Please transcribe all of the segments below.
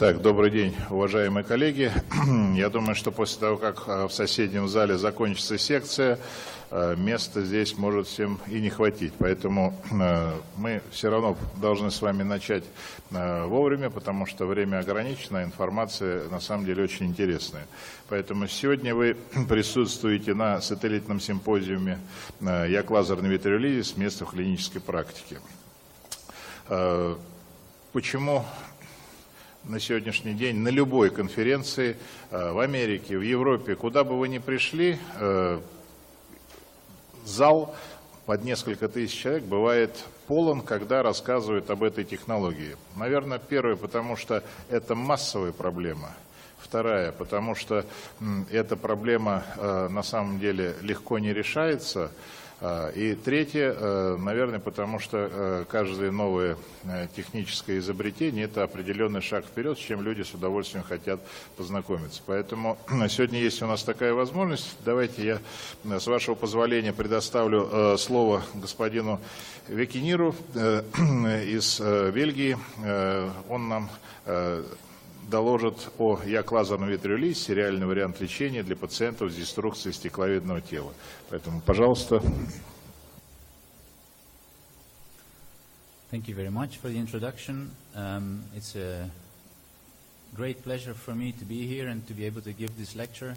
Так, добрый день, уважаемые коллеги. Я думаю, что после того, как в соседнем зале закончится секция, места здесь может всем и не хватить. Поэтому мы все равно должны с вами начать вовремя, потому что время ограничено, информация на самом деле очень интересная. Поэтому сегодня вы присутствуете на сателлитном симпозиуме YAG лазерный витреолизис место в клинической практике. Почему на сегодняшний день на любой конференции в Америке, в Европе, куда бы вы ни пришли, зал под несколько тысяч человек бывает полон, когда рассказывают об этой технологии? Наверное, первое, потому что это массовая проблема. Вторая, потому что эта проблема на самом деле легко не решается. И третье, наверное, потому что каждое новое техническое изобретение – это определенный шаг вперед, с чем люди с удовольствием хотят познакомиться. Поэтому сегодня есть у нас такая возможность. Давайте я, с вашего позволения, предоставлю слово господину Векиниру из Бельгии. Он нам доложит о YAG лазерном витреолизе, сериальный вариант лечения для пациентов с деструкцией стекловидного тела. Поэтому, пожалуйста. Thank you very much for the introduction. It's a great pleasure for me to be here and to be able to give this lecture.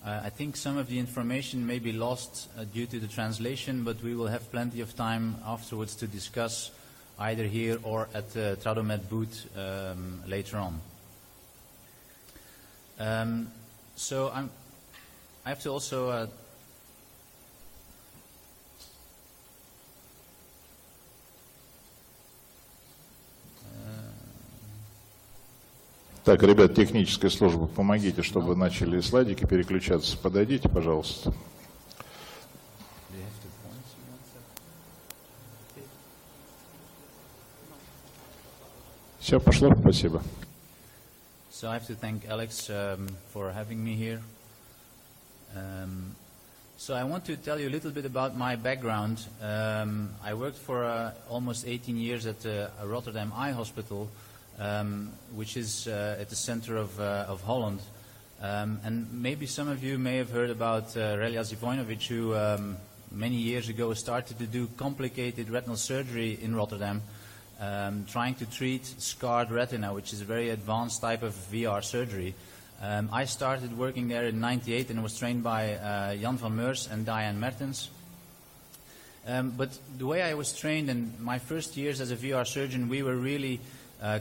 I think some of the information may be lost due to the translation, but we will have plenty of time afterwards to discuss either here or at the Tradomed booth later on. So I have to also Так, ребят, техническая служба, помогите, чтобы начали слайдики переключаться. Подойдите, пожалуйста. Все, пошло, спасибо. So I have to thank Alex for having me here. So I want to tell you a little bit about my background. I worked for almost 18 years at Rotterdam Eye Hospital, which is at the center of Holland. And maybe some of you may have heard about Relja Zivojnovic, who many years ago started to do complicated retinal surgery in Rotterdam, trying to treat scarred retina, which is a very advanced type of VR surgery. I started working there in '98 and was trained by Jan van Meurs and Diane Mertens. But the way I was trained in my first years as a VR surgeon, we were really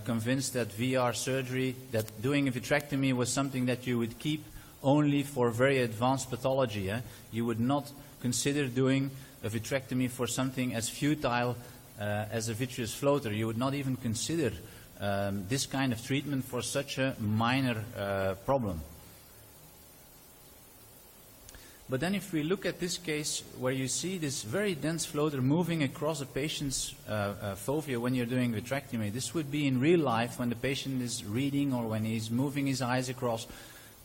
convinced that VR surgery, that doing a vitrectomy was something that you would keep only for very advanced pathology. You would not consider doing a vitrectomy for something as futile as a vitreous floater. You would not even consider this kind of treatment for such a minor problem. But then if we look at this case where you see this very dense floater moving across a patient's fovea when you're doing vitrectomy, this would be in real life when the patient is reading or when he's moving his eyes across.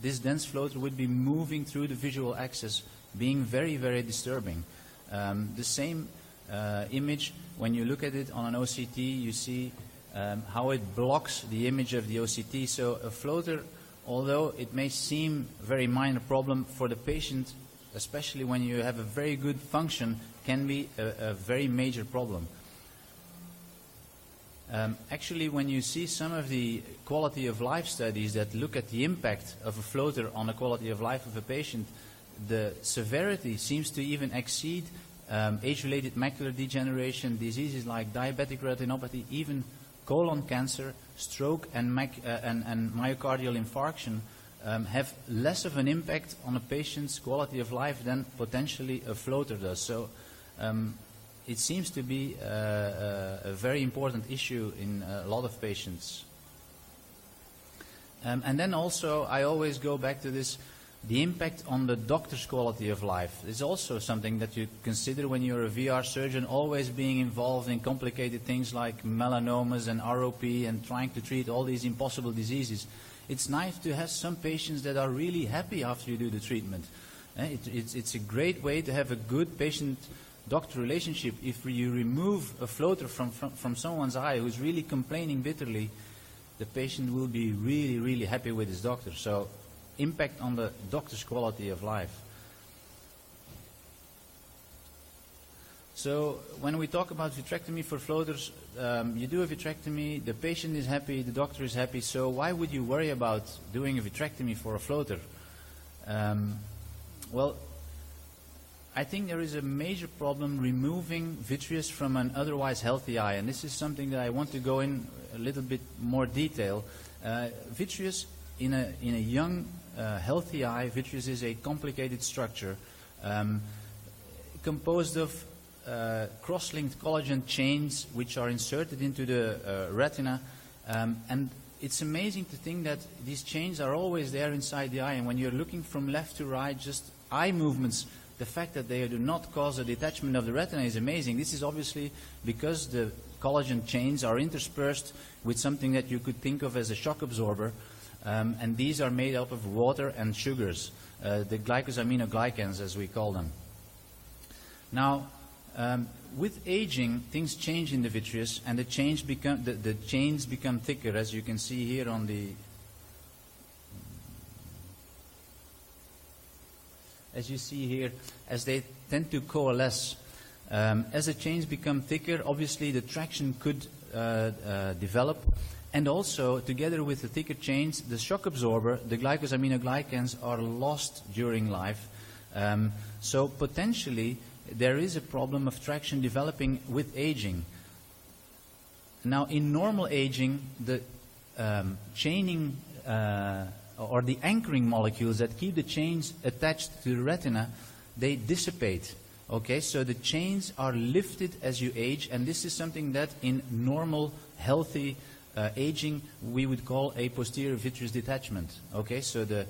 This dense floater would be moving through the visual axis, being very, very disturbing. The same image, when you look at it on an OCT, you see how it blocks the image of the OCT. So a floater, although it may seem a very minor problem for the patient, especially when you have a very good function, can be a very major problem. Actually, when you see some of the quality of life studies that look at the impact of a floater on the quality of life of a patient, the severity seems to even exceed age-related macular degeneration, diseases like diabetic retinopathy, even colon cancer, stroke, and myocardial infarction have less of an impact on a patient's quality of life than potentially a floater does. So it seems to be a very important issue in a lot of patients. And then also, I always go back to this, the impact on the doctor's quality of life is also something that you consider when you're a VR surgeon, always being involved in complicated things like melanomas and ROP and trying to treat all these impossible diseases. It's nice to have some patients that are really happy after you do the treatment. It's a great way to have a good patient-doctor relationship. If you remove a floater from someone's eye who's really complaining bitterly, the patient will be really, really happy with his doctor. So impact on the doctor's quality of life. So when we talk about vitrectomy for floaters, you do a vitrectomy, the patient is happy, the doctor is happy, so why would you worry about doing a vitrectomy for a floater? Well, I think there is a major problem removing vitreous from an otherwise healthy eye, and this is something that I want to go in a little bit more detail. Vitreous in a young, healthy eye, vitreous is a complicated structure composed of cross-linked collagen chains which are inserted into the retina, and it's amazing to think that these chains are always there inside the eye, and when you're looking from left to right, just eye movements, the fact that they do not cause a detachment of the retina is amazing. This is obviously because the collagen chains are interspersed with something that you could think of as a shock absorber, and these are made up of water and sugars, the glycosaminoglycans as we call them. Now, with aging, things change in the vitreous, and the chains become thicker, as you can see here on the. As you see here, as they tend to coalesce, as the chains become thicker, obviously the traction could develop, and also together with the thicker chains, the shock absorber, the glycosaminoglycans, are lost during life. So potentially, there is a problem of traction developing with aging. Now, in normal aging, the chaining or the anchoring molecules that keep the chains attached to the retina, they dissipate. Okay, so the chains are lifted as you age, and this is something that in normal, healthy aging we would call a posterior vitreous detachment. Okay, so the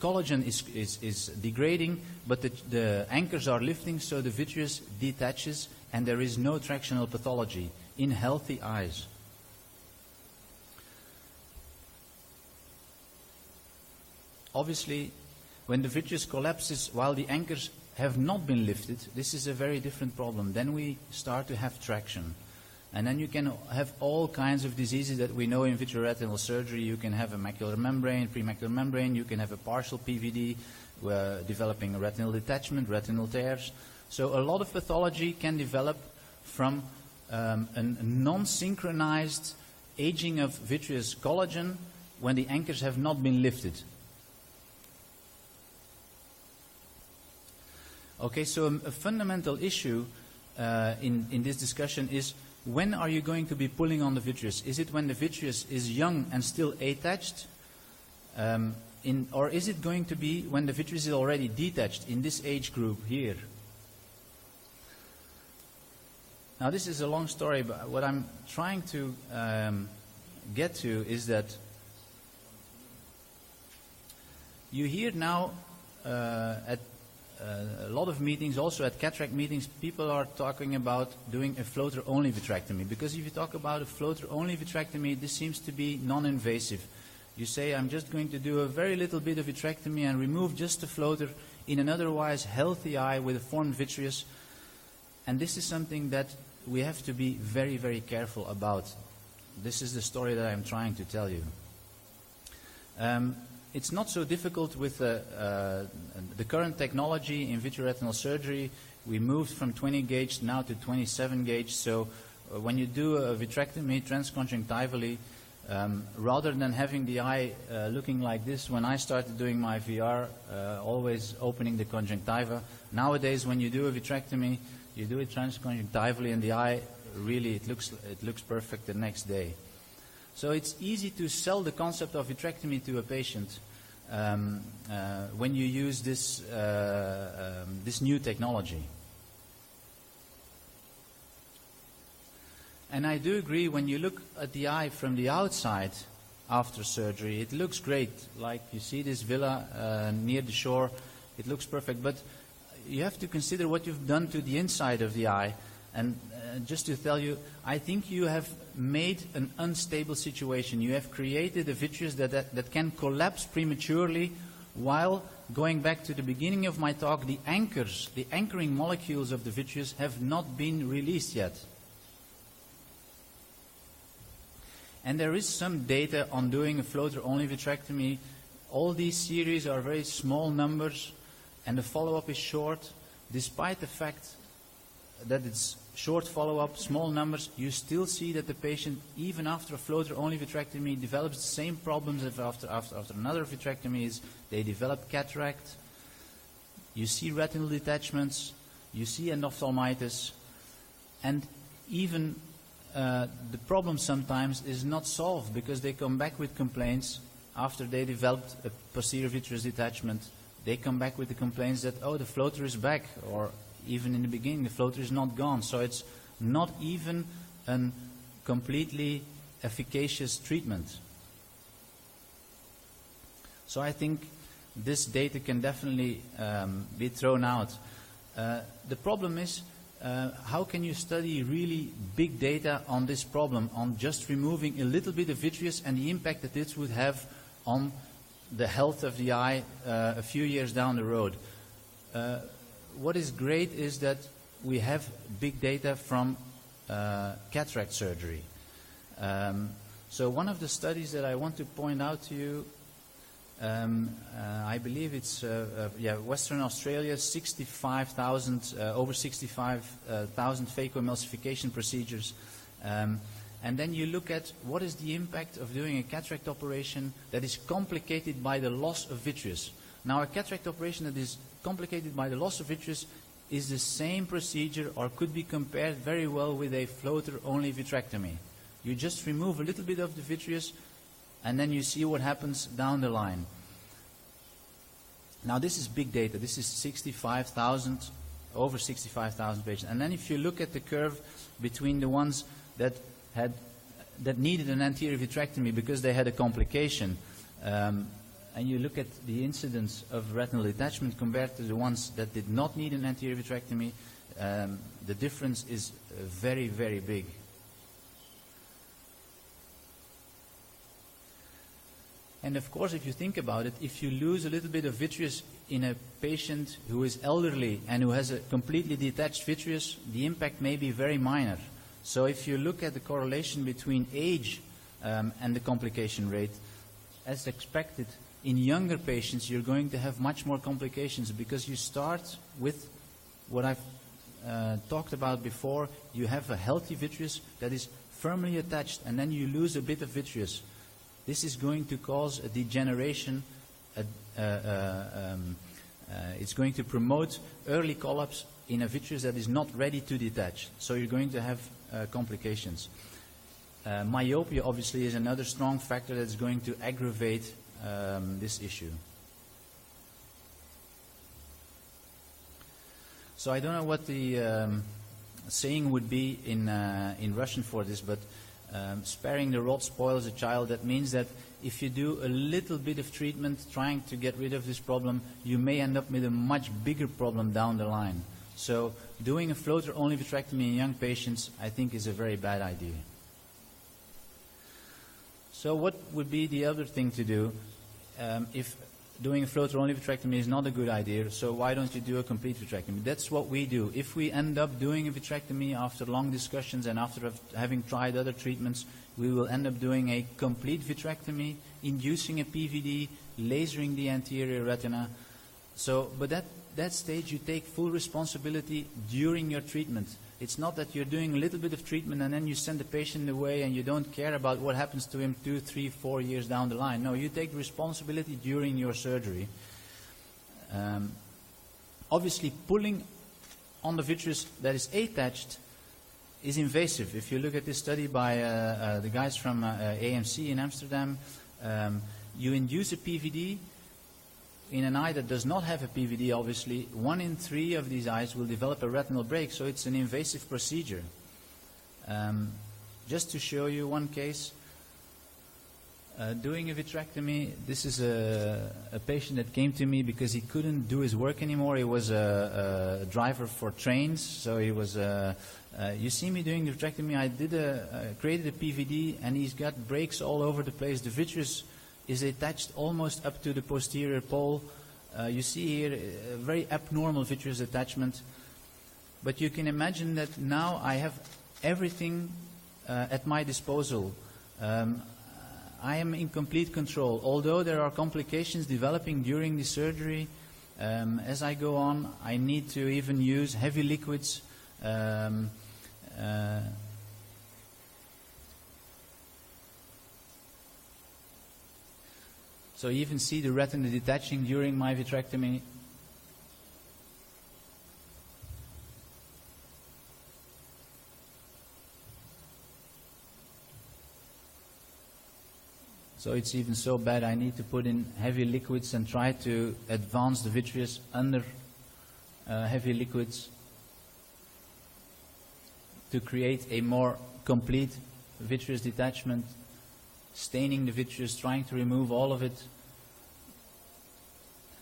collagen is degrading, but the anchors are lifting, so the vitreous detaches, and there is no tractional pathology in healthy eyes. Obviously, when the vitreous collapses while the anchors have not been lifted, this is a very different problem. Then we start to have traction. And then you can have all kinds of diseases that we know in vitreoretinal surgery. You can have a macular membrane, premacular membrane. You can have a partial PVD, developing a retinal detachment, retinal tears. So a lot of pathology can develop from a non-synchronized aging of vitreous collagen when the anchors have not been lifted. Okay, so a fundamental issue in this discussion is, when are you going to be pulling on the vitreous? Is it when the vitreous is young and still attached? Or is it going to be when the vitreous is already detached in this age group here? Now, this is a long story, but what I'm trying to get to is that you hear now at a lot of meetings, also at cataract meetings, people are talking about doing a floater-only vitrectomy. Because if you talk about a floater-only vitrectomy, this seems to be non-invasive. You say, I'm just going to do a very little bit of vitrectomy and remove just the floater in an otherwise healthy eye with a formed vitreous. And this is something that we have to be very, very careful about. This is the story that I'm trying to tell you. It's not so difficult with the current technology in vitreoretinal surgery. We moved from 20 gauge now to 27 gauge. So when you do a vitrectomy transconjunctivally, rather than having the eye looking like this, when I started doing my VR, always opening the conjunctiva, nowadays when you do a vitrectomy, you do it transconjunctivally, and the eye really, it looks perfect the next day. So it's easy to sell the concept of vitrectomy to a patient when you use this new technology. And I do agree, when you look at the eye from the outside after surgery, it looks great. Like you see this villa near the shore, it looks perfect. But you have to consider what you've done to the inside of the eye. And just to tell you, I think you have made an unstable situation. You have created a vitreous that can collapse prematurely, while, going back to the beginning of my talk, the anchoring molecules of the vitreous have not been released yet. And there is some data on doing a floater-only vitrectomy. All these series are very small numbers, and the follow-up is short. Despite the fact that it's short follow-up, small numbers, you still see that the patient, even after a floater-only vitrectomy, develops the same problems as after another vitrectomy. Is they develop cataract, you see retinal detachments, you see endophthalmitis, and even the problem sometimes is not solved because they come back with complaints after they developed a posterior vitreous detachment. They come back with the complaints that, oh, the floater is back, or even in the beginning, the floater is not gone. So it's not even a completely efficacious treatment. So I think this data can definitely be thrown out. The problem is, how can you study really big data on this problem, on just removing a little bit of vitreous and the impact that this would have on the health of the eye a few years down the road? What is great is that we have big data from cataract surgery. So one of the studies that I want to point out to you, I believe it's Western Australia, over 65,000 phacoemulsification procedures. And then you look at what is the impact of doing a cataract operation that is complicated by the loss of vitreous. Now, a cataract operation that is complicated by the loss of vitreous is the same procedure, or could be compared very well with a floater-only vitrectomy. You just remove a little bit of the vitreous, and then you see what happens down the line. Now, this is big data. This is 65,000, over 65,000 patients. And then if you look at the curve between the ones that needed an anterior vitrectomy because they had a complication, and you look at the incidence of retinal detachment compared to the ones that did not need an anterior vitrectomy, the difference is very, very big. And of course, if you think about it, if you lose a little bit of vitreous in a patient who is elderly and who has a completely detached vitreous, the impact may be very minor. So if you look at the correlation between age and the complication rate, as expected, in younger patients you're going to have much more complications because you start with what I've talked about before. You have a healthy vitreous that is firmly attached, and then you lose a bit of vitreous. This is going to cause a degeneration. It's going to promote early collapse in a vitreous that is not ready to detach. So you're going to have complications. Myopia obviously is another strong factor that's going to aggravate this issue. So I don't know what the saying would be in Russian for this, but sparing the rod spoils a child. That means that if you do a little bit of treatment trying to get rid of this problem, you may end up with a much bigger problem down the line. So doing a floater-only vitrectomy in young patients, I think, is a very bad idea. So what would be the other thing to do if doing a floater-only vitrectomy is not a good idea? So why don't you do a complete vitrectomy? That's what we do. If we end up doing a vitrectomy after long discussions and after having tried other treatments, we will end up doing a complete vitrectomy, inducing a PVD, lasering the anterior retina. So, but that stage you take full responsibility during your treatment. It's not that you're doing a little bit of treatment and then you send the patient away and you don't care about what happens to him 2, 3, 4 years down the line. No, you take responsibility during your surgery. Obviously, pulling on the vitreous that is attached is invasive. If you look at this study by the guys from AMC in Amsterdam, you induce a PVD in an eye that does not have a PVD. Obviously, 1 in 3 of these eyes will develop a retinal break, so it's an invasive procedure. Just to show you one case, doing a vitrectomy, this is a patient that came to me because he couldn't do his work anymore. He was a driver for trains, so he was, you see me doing the vitrectomy, I created a PVD, and he's got breaks all over the place. The vitreous is attached almost up to the posterior pole. You see here a very abnormal vitreous attachment. But you can imagine that now I have everything at my disposal. I am in complete control. Although there are complications developing during the surgery, as I go on, I need to even use heavy liquids. So you even see the retina detaching during my vitrectomy. So it's even so bad I need to put in heavy liquids and try to advance the vitreous under heavy liquids to create a more complete vitreous detachment, staining the vitreous, trying to remove all of it.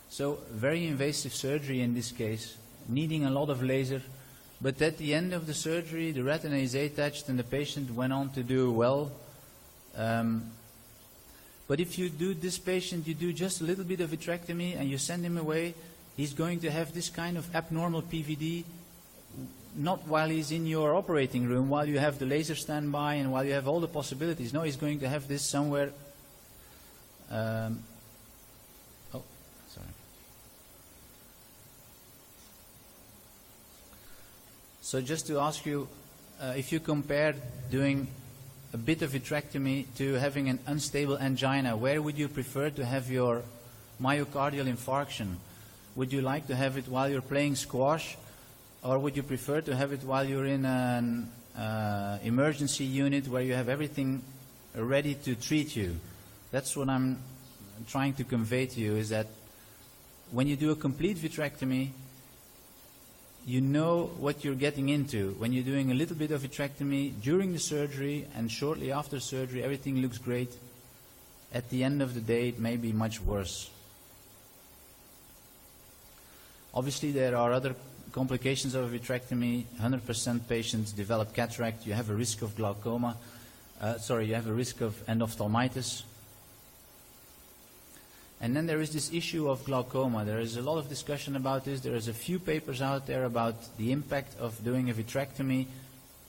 So very invasive surgery in this case, needing a lot of laser. But at the end of the surgery, the retina is attached and the patient went on to do well. But if you do this patient, you do just a little bit of vitrectomy and you send him away, he's going to have this kind of abnormal PVD, not while he's in your operating room, while you have the laser standby and while you have all the possibilities. No, he's going to have this somewhere. Oh, sorry. So just to ask you, if you compare doing a bit of vitrectomy to having an unstable angina, where would you prefer to have your myocardial infarction? Would you like to have it while you're playing squash, or would you prefer to have it while you're in an emergency unit where you have everything ready to treat you? That's what I'm trying to convey to you, is that when you do a complete vitrectomy, you know what you're getting into. When you're doing a little bit of vitrectomy during the surgery and shortly after surgery, everything looks great. At the end of the day, it may be much worse. Obviously, there are other complications of a vitrectomy. 100% patients develop cataract. You have a risk of glaucoma. You have a risk of endophthalmitis. And then there is this issue of glaucoma. There is a lot of discussion about this. There is a few papers out there about the impact of doing a vitrectomy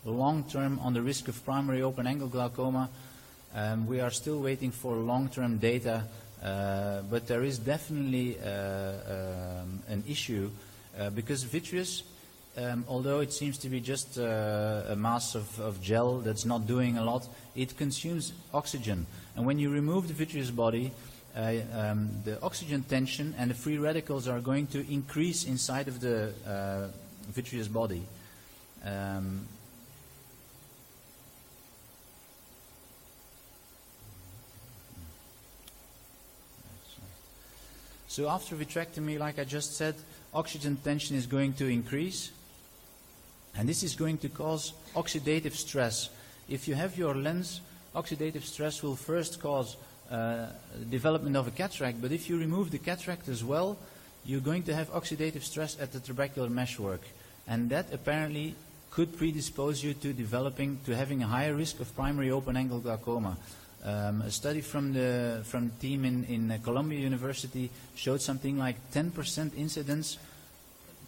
long-term on the risk of primary open-angle glaucoma. We are still waiting for long-term data, but there is definitely an issue because vitreous, although it seems to be just a mass of gel that's not doing a lot, it consumes oxygen. And when you remove the vitreous body, the oxygen tension and the free radicals are going to increase inside of the vitreous body. So after vitrectomy, like I just said, oxygen tension is going to increase, and this is going to cause oxidative stress. If you have your lens, oxidative stress will first cause development of a cataract, but if you remove the cataract as well, you're going to have oxidative stress at the trabecular meshwork, and that apparently could predispose you to having a higher risk of primary open-angle glaucoma. A study from the team in Columbia University showed something like 10% incidence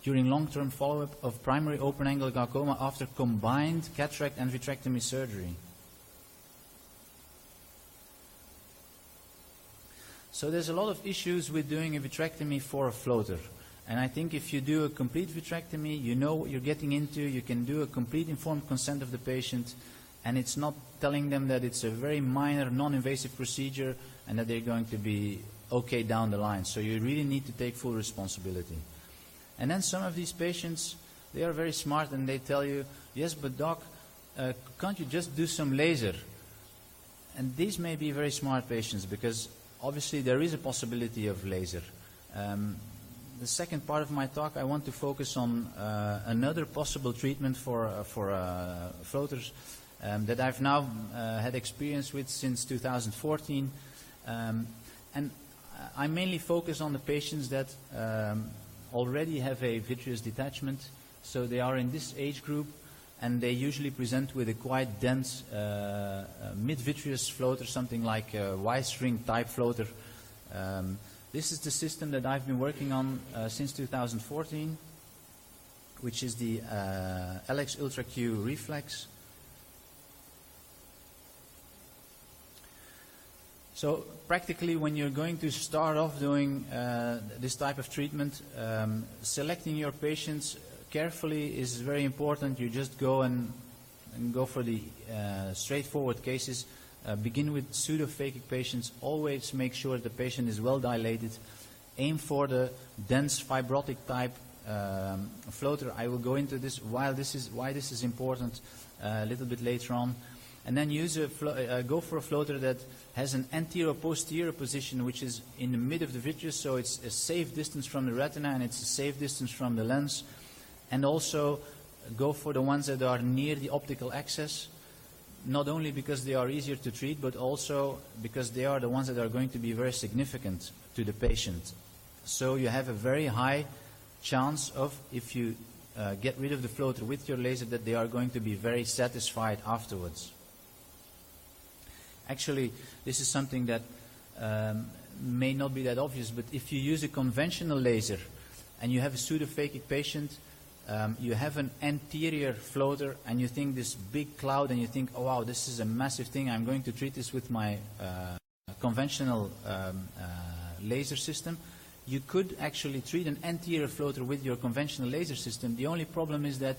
during long-term follow-up of primary open-angle glaucoma after combined cataract and vitrectomy surgery. So there's a lot of issues with doing a vitrectomy for a floater. And I think if you do a complete vitrectomy, you know what you're getting into, you can do a complete informed consent of the patient, and it's not telling them that it's a very minor, non-invasive procedure and that they're going to be okay down the line. So you really need to take full responsibility. And then some of these patients, they are very smart and they tell you, yes, but doc, can't you just do some laser? And these may be very smart patients because obviously there is a possibility of laser. The second part of my talk, I want to focus on another possible treatment for floaters that I've now had experience with since 2014. And I mainly focus on the patients that already have a vitreous detachment. So they are in this age group, and they usually present with a quite dense mid-vitreous floater, something like a Y-string type floater. This is the system that I've been working on since 2014, which is the LX Ultra Q Reflex. So practically when you're going to start off doing this type of treatment, selecting your patients carefully is very important. You just go and go for the straightforward cases. Begin with pseudophakic patients. Always make sure the patient is well dilated. Aim for the dense fibrotic type floater. I will go into this why this is important a little bit later on. And then go for a floater that has an anterior-posterior position, which is in the mid of the vitreous, so it's a safe distance from the retina and it's a safe distance from the lens. And also go for the ones that are near the optical axis, not only because they are easier to treat, but also because they are the ones that are going to be very significant to the patient. So you have a very high chance of, if you get rid of the floater with your laser, that they are going to be very satisfied afterwards. Actually, this is something that may not be that obvious, but if you use a conventional laser and you have a pseudophakic patient, you have an anterior floater and you think this big cloud and you think, oh wow, this is a massive thing, I'm going to treat this with my conventional laser system. You could actually treat an anterior floater with your conventional laser system. The only problem is that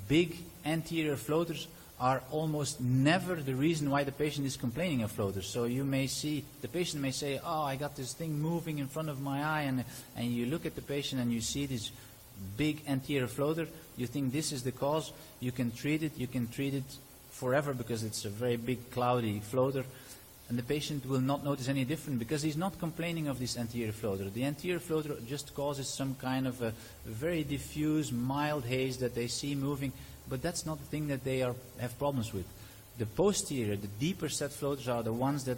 big anterior floaters are almost never the reason why the patient is complaining of floaters. So you may see, the patient may say, oh, I got this thing moving in front of my eye, and you look at the patient and you see this big anterior floater, you think this is the cause, you can treat it forever because it's a very big cloudy floater, and the patient will not notice any different because he's not complaining of this anterior floater. The anterior floater just causes some kind of a very diffuse, mild haze that they see moving, but that's not the thing that they have problems with. The posterior, the deeper set floaters are the ones that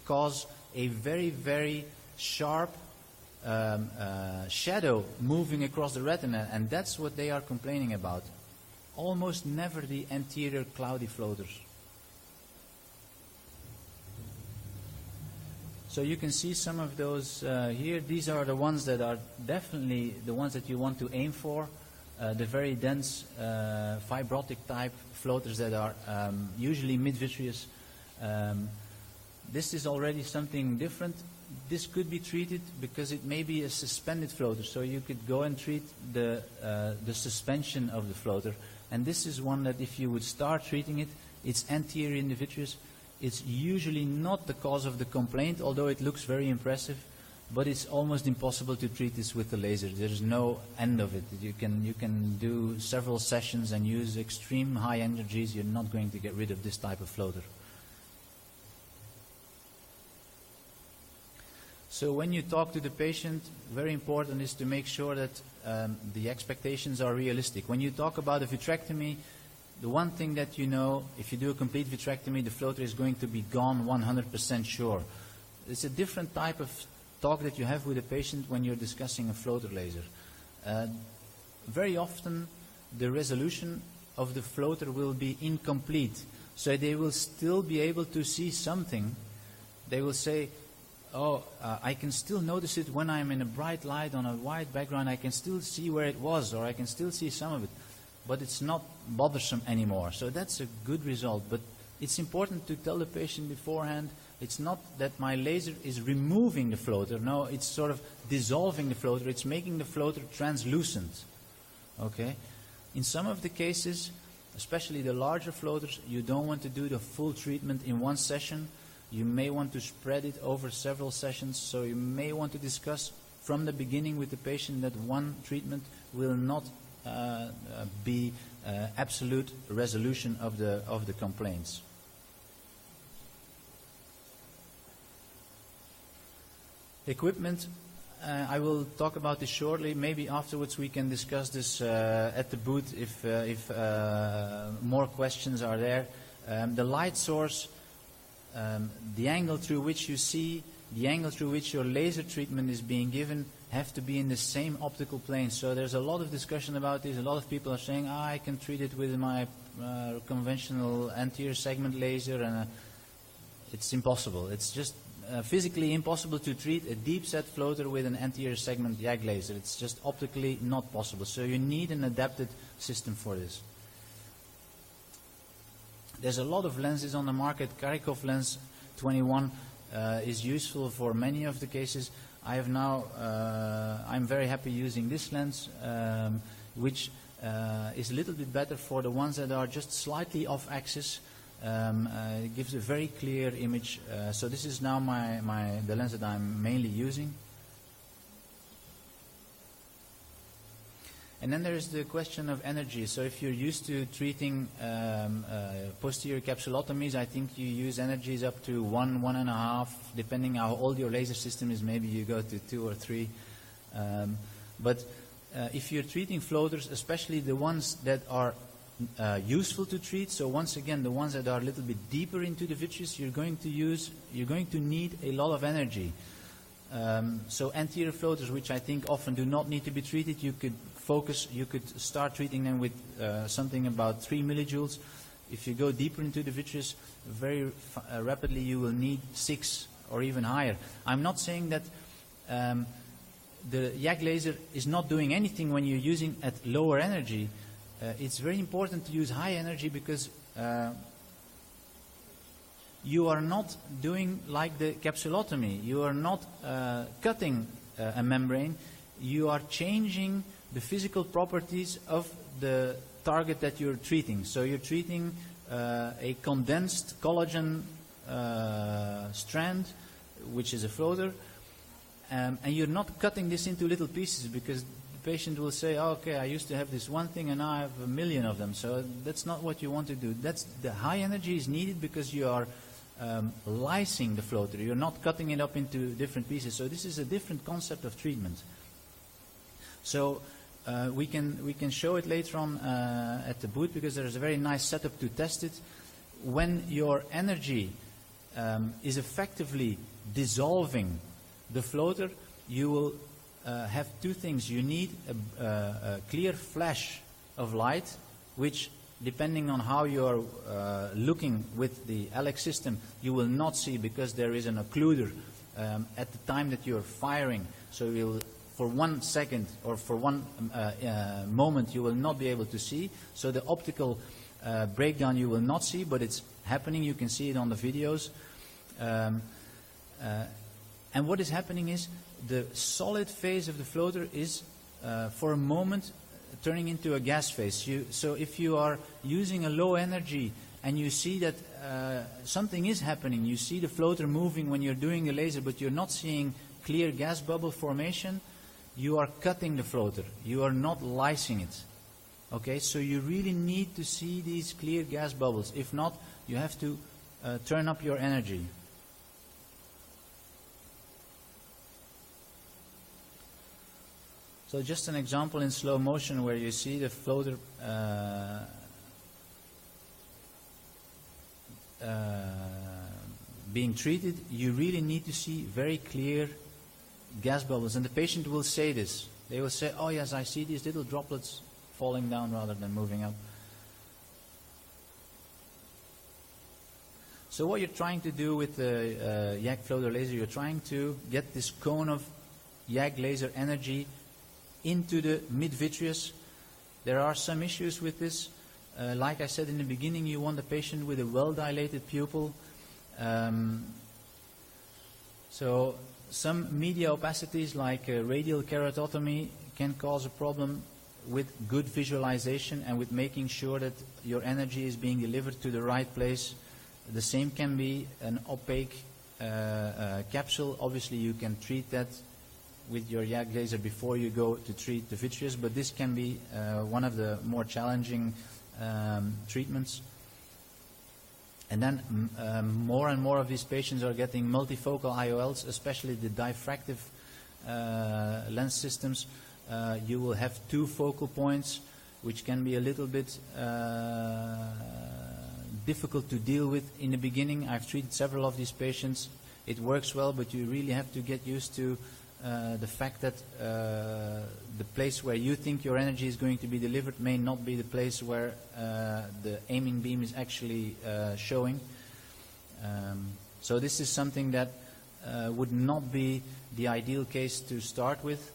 cause a very, very sharp shadow moving across the retina, and that's what they are complaining about. Almost never the anterior cloudy floaters. So you can see some of those here. These are the ones that are definitely the ones that you want to aim for. The very dense fibrotic type floaters that are usually mid-vitreous. This is already something different. This could be treated because it may be a suspended floater, so you could go and treat the suspension of the floater. And this is one that if you would start treating it, it's anterior in the vitreous. It's usually not the cause of the complaint, although it looks very impressive, but it's almost impossible to treat this with the laser. There's no end of it. You can do several sessions and use extreme high energies. You're not going to get rid of this type of floater. So when you talk to the patient, very important is to make sure that the expectations are realistic. When you talk about a vitrectomy, the one thing that you know, if you do a complete vitrectomy, the floater is going to be gone 100% sure. It's a different type of talk that you have with a patient when you're discussing a floater laser. Very often, the resolution of the floater will be incomplete. So they will still be able to see something. They will say, oh, I can still notice it when I'm in a bright light on a white background. I can still see where it was, or I can still see some of it. But it's not bothersome anymore. So that's a good result. But it's important to tell the patient beforehand, it's not that my laser is removing the floater. No, it's sort of dissolving the floater. It's making the floater translucent. Okay? In some of the cases, especially the larger floaters, you don't want to do the full treatment in one session. You may want to spread it over several sessions. So you may want to discuss from the beginning with the patient that one treatment will not be absolute resolution of the complaints. Equipment, I will talk about this shortly. Maybe afterwards we can discuss this at the booth if more questions are there. The light source, the angle through which you see, the angle through which your laser treatment is being given have to be in the same optical plane. So there's a lot of discussion about this. A lot of people are saying, I can treat it with my conventional anterior segment laser, and it's impossible. It's just physically impossible to treat a deep set floater with an anterior segment YAG laser. It's just optically not possible. So you need an adapted system for this. There's a lot of lenses on the market. Karikov lens 21 is useful for many of the cases. I have now, I'm very happy using this lens, which is a little bit better for the ones that are just slightly off axis. It gives a very clear image. So this is now the lens that I'm mainly using. And then there is the question of energy. So if you're used to treating posterior capsulotomies, I think you use energies up to 1, 1.5, depending how old your laser system is. Maybe you go to 2 or 3. But if you're treating floaters, especially the ones that are useful to treat, so once again, the ones that are a little bit deeper into the vitreous, you're going to need a lot of energy. So anterior floaters, which I think often do not need to be treated, you could start treating them with something about 3 millijoules. If you go deeper into the vitreous, very rapidly you will need 6 or even higher. I'm not saying that the YAG laser is not doing anything when you're using at lower energy. It's very important to use high energy because you are not doing like the capsulotomy. You are not cutting a membrane. You are changing the physical properties of the target that you're treating. So you're treating a condensed collagen strand, which is a floater, and you're not cutting this into little pieces because the patient will say, oh, okay, I used to have this one thing and now I have 1 million of them. So that's not what you want to do. The high energy is needed because you are lysing the floater. You're not cutting it up into different pieces. So this is a different concept of treatment. So we can show it later on at the booth because there's a very nice setup to test it. When your energy is effectively dissolving the floater, you will have two things. You need a clear flash of light, which depending on how you're looking with the Alex system, you will not see because there is an occluder at the time that you're firing. So you'll, for 1 second or for one moment, you will not be able to see. So the optical breakdown you will not see, but it's happening. You can see it on the videos. And what is happening is the solid phase of the floater is, for a moment, turning into a gas phase. So if you are using a low energy and you see that something is happening, you see the floater moving when you're doing a laser, but you're not seeing clear gas bubble formation, you are cutting the floater. You are not lysing it. Okay, so you really need to see these clear gas bubbles. If not, you have to turn up your energy. So just an example in slow motion where you see the floater being treated, you really need to see very clear gas bubbles. And the patient will say this. They will say, oh yes, I see these little droplets falling down rather than moving up. So what you're trying to do with the YAG floater laser, you're trying to get this cone of YAG laser energy into the mid-vitreous. There are some issues with this. Like I said in the beginning, you want a patient with a well-dilated pupil. So some media opacities like radial keratotomy can cause a problem with good visualization and with making sure that your energy is being delivered to the right place. The same can be an opaque capsule. Obviously you can treat that with your YAG laser before you go to treat the vitreous, but this can be one of the more challenging treatments. And then more and more of these patients are getting multifocal IOLs, especially the diffractive lens systems. You will have 2 focal points, which can be a little bit difficult to deal with in the beginning. I've treated several of these patients. It works well, but you really have to get used to the fact that the place where you think your energy is going to be delivered may not be the place where the aiming beam is actually showing. So this is something that would not be the ideal case to start with.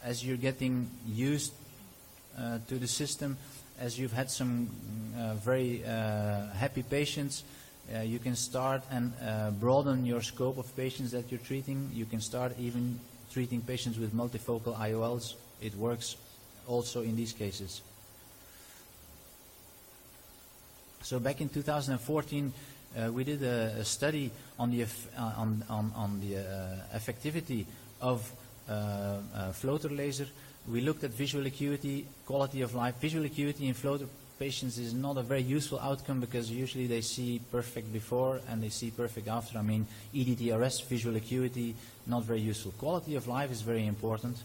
As you're getting used to the system, as you've had some very happy patients, you can start and broaden your scope of patients that you're treating. You can start even treating patients with multifocal IOLs. It works also in these cases. So back in 2014, we did a study on the effectivity of floater laser. We looked at visual acuity, quality of life. Visual acuity in floater patients is not a very useful outcome because usually they see perfect before and they see perfect after. I mean, EDTRS, visual acuity, not very useful. Quality of life is very important.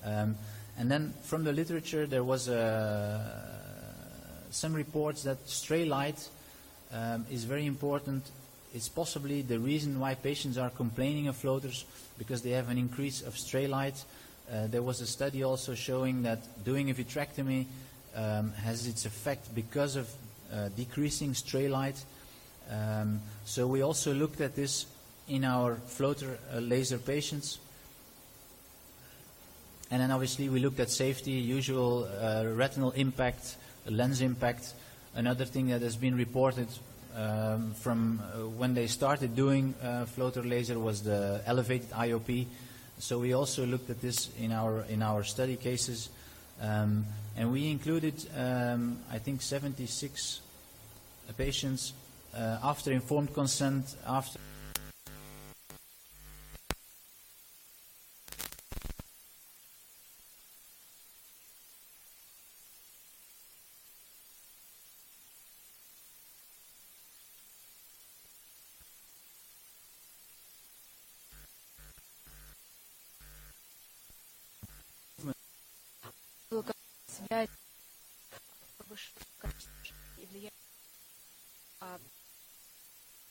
And then from the literature, there was some reports that stray light is very important. It's possibly the reason why patients are complaining of floaters, because they have an increase of stray light. There was a study also showing that doing a vitrectomy has its effect because of decreasing stray light. So we also looked at this in our floater laser patients. And then obviously we looked at safety, usual retinal impact, lens impact. Another thing that has been reported from when they started doing floater laser was the elevated IOP. So we also looked at this in our study cases, and we included I think 76 patients after informed consent, after связь повышенного качества и влияет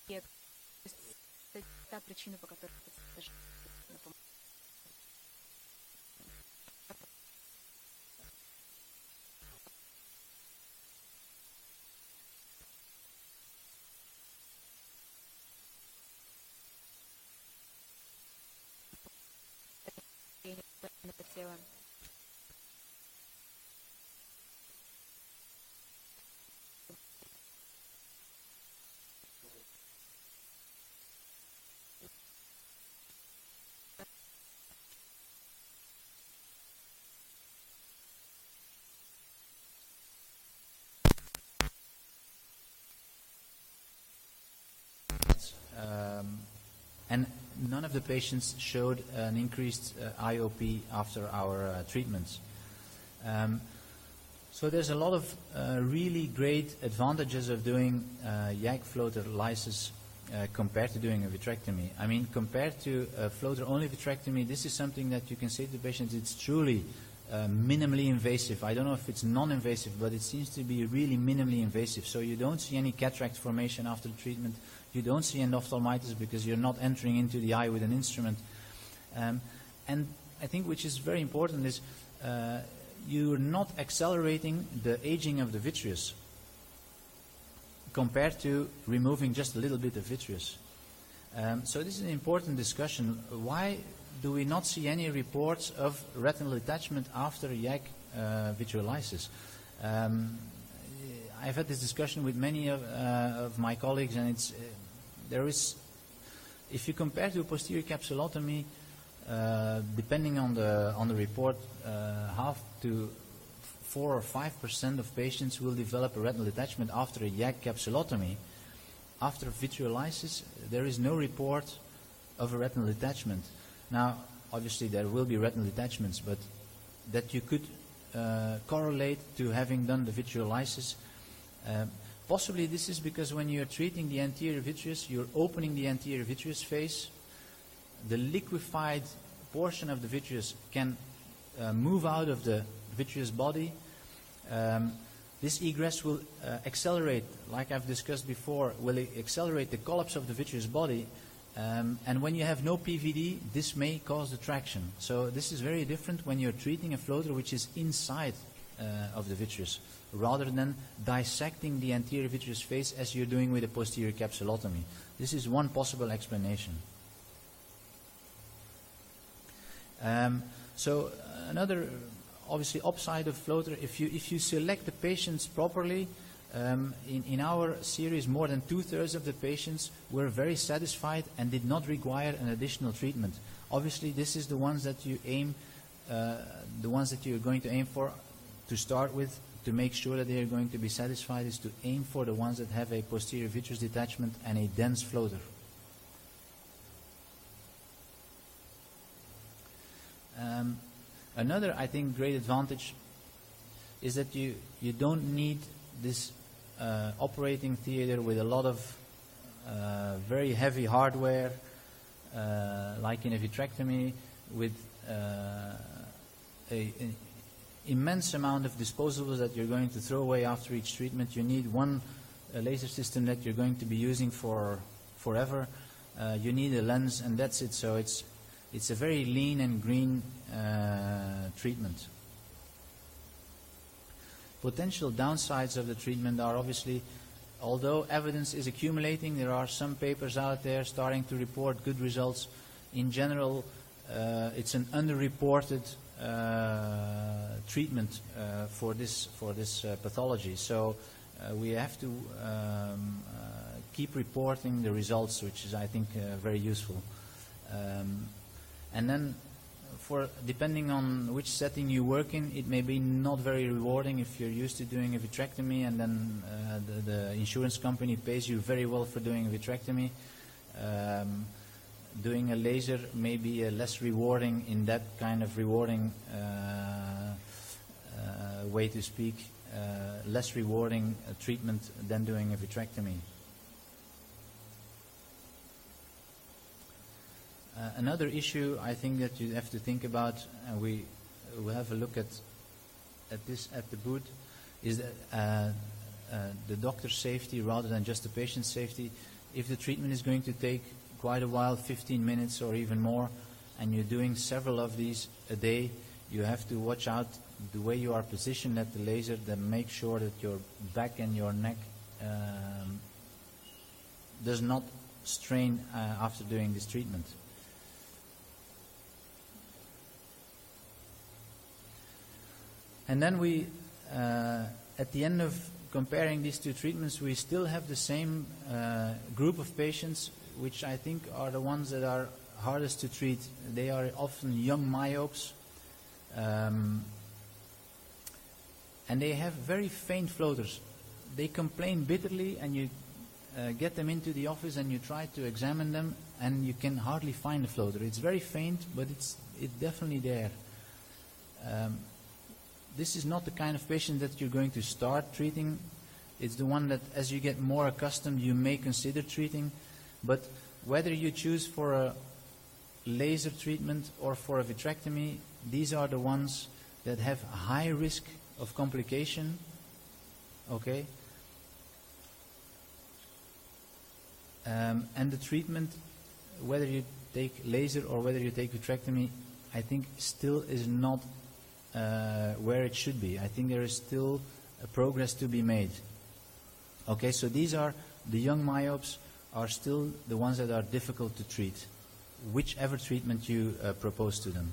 это та причина, по которой даже хотела. And none of the patients showed an increased IOP after our treatments. So there's a lot of really great advantages of doing YAG floater lysis compared to doing a vitrectomy. I mean, compared to a floater-only vitrectomy, this is something that you can say to the patients, it's truly minimally invasive. I don't know if it's non-invasive, but it seems to be really minimally invasive. So you don't see any cataract formation after the treatment. You don't see endophthalmitis because you're not entering into the eye with an instrument. And I think which is very important is you're not accelerating the aging of the vitreous compared to removing just a little bit of vitreous. So this is an important discussion. Why do we not see any reports of retinal detachment after YAG vitreolysis? I've had this discussion with many of my colleagues, and it's there is, if you compare to a posterior capsulotomy, depending on the report, half to 4 or 5% of patients will develop a retinal detachment after a YAG capsulotomy. After vitreolysis, there is no report of a retinal detachment. Now, obviously, there will be retinal detachments, but that you could correlate to having done the vitreolysis. Possibly this is because when you're treating the anterior vitreous, you're opening the anterior vitreous face. The liquefied portion of the vitreous can move out of the vitreous body. This egress will accelerate, like I've discussed before, will accelerate the collapse of the vitreous body. And when you have no PVD, this may cause the traction. So this is very different when you're treating a floater which is inside of the vitreous, rather than dissecting the anterior vitreous face as you're doing with a posterior capsulotomy. This is one possible explanation. So another, obviously, upside of floater, if you select the patients properly, In our series, more than 2/3 of the patients were very satisfied and did not require an additional treatment. Obviously, this is the ones that you aim, the ones that you're going to aim for to start with, to make sure that they are going to be satisfied, is to aim for the ones that have a posterior vitreous detachment and a dense floater. Another, I think, great advantage is that you don't need this operating theater with a lot of very heavy hardware, like in a vitrectomy, with an immense amount of disposables that you're going to throw away after each treatment. You need one laser system that you're going to be using for forever. You need a lens, and that's it. So it's a very lean and green treatment. Potential downsides of the treatment are obviously, although evidence is accumulating, there are some papers out there starting to report good results. In general, it's an underreported treatment for this pathology. So we have to keep reporting the results, which is, I think, very useful. And then, depending on which setting you work in, it may be not very rewarding if you're used to doing a vitrectomy and then the insurance company pays you very well for doing a vitrectomy. Doing a laser may be less rewarding in that kind of rewarding way to speak, less rewarding treatment than doing a vitrectomy. Another issue I think that you have to think about, and we will have a look at this at the booth, is that the doctor's safety rather than just the patient's safety. If the treatment is going to take quite a while, 15 minutes or even more, and you're doing several of these a day, you have to watch out the way you are positioned at the laser, then make sure that your back and your neck does not strain after doing this treatment. And then we, at the end of comparing these two treatments, we still have the same group of patients, which I think are the ones that are hardest to treat. They are often young myopes, and they have very faint floaters. They complain bitterly, and you get them into the office and you try to examine them, and you can hardly find the floater. It's very faint, but it's definitely there. This is not the kind of patient that you're going to start treating. It's the one that, as you get more accustomed, you may consider treating. But whether you choose for a laser treatment or for a vitrectomy, these are the ones that have a high risk of complication. Okay? And the treatment, whether you take laser or whether you take vitrectomy, I think still is not where it should be. I think there is still a progress to be made. Okay, so these are the young myopes are still the ones that are difficult to treat, whichever treatment you propose to them.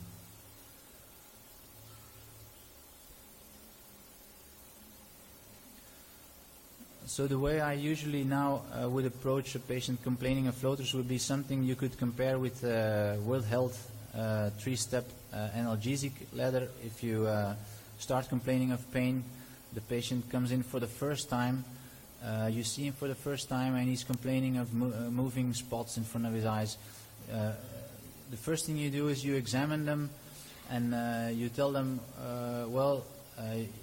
So the way I usually now would approach a patient complaining of floaters would be something you could compare with World Health 3-step analgesic ladder. If you start complaining of pain, the patient comes in for the first time, you see him for the first time and he's complaining of moving spots in front of his eyes. The first thing you do is you examine them and you tell them,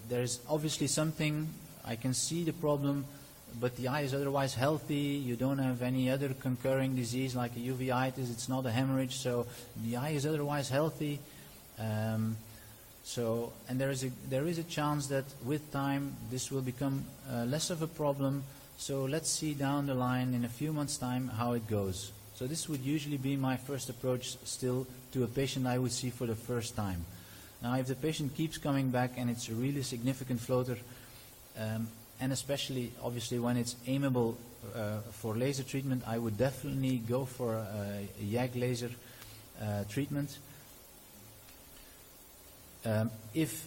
there's obviously something, I can see the problem, but the eye is otherwise healthy, you don't have any other concurring disease like a uveitis, it's not a hemorrhage, so the eye is otherwise healthy. And there is a chance that with time this will become less of a problem, so let's see down the line in a few months' time how it goes. So this would usually be my first approach still to a patient I would see for the first time. Now if the patient keeps coming back and it's a really significant floater, and especially obviously when it's aimable for laser treatment, I would definitely go for a YAG laser treatment. If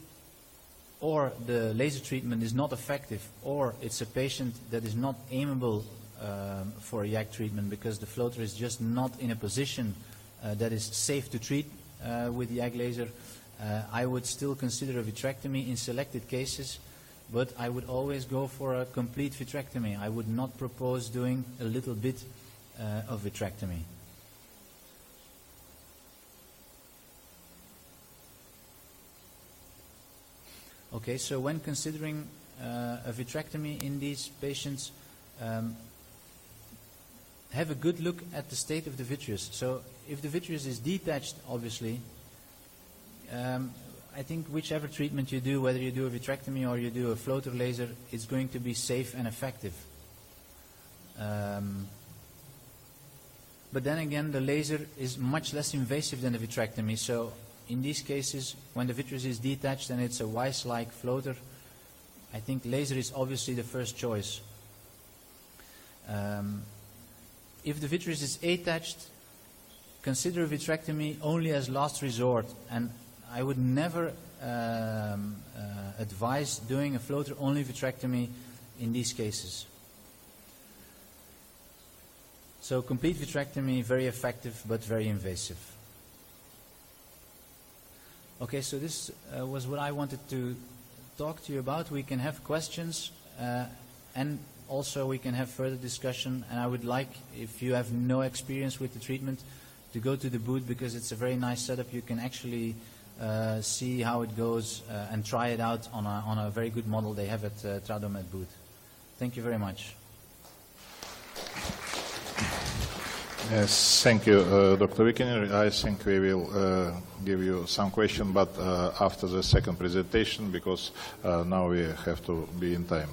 or the laser treatment is not effective, or it's a patient that is not aimable for a YAG treatment because the floater is just not in a position that is safe to treat with YAG laser, I would still consider a vitrectomy in selected cases, but I would always go for a complete vitrectomy. I would not propose doing a little bit of vitrectomy. Okay, so when considering a vitrectomy in these patients, have a good look at the state of the vitreous. So if the vitreous is detached, obviously, I think whichever treatment you do, whether you do a vitrectomy or you do a floater laser, it's going to be safe and effective. But then again, the laser is much less invasive than the vitrectomy. So in these cases, when the vitreous is detached and it's a Weiss-like floater, I think laser is obviously the first choice. If the vitreous is attached, consider vitrectomy only as last resort, and I would never advise doing a floater-only vitrectomy in these cases. So complete vitrectomy, very effective but very invasive. Okay, so this was what I wanted to talk to you about. We can have questions and also we can have further discussion, and I would like, if you have no experience with the treatment, to go to the booth because it's a very nice setup. You can actually see how it goes and try it out on a very good model they have at Tradomed booth. Thank you very much. Yes, thank you, Dr. Wickener. I think we will give you some questions, but after the second presentation, because now we have to be in time.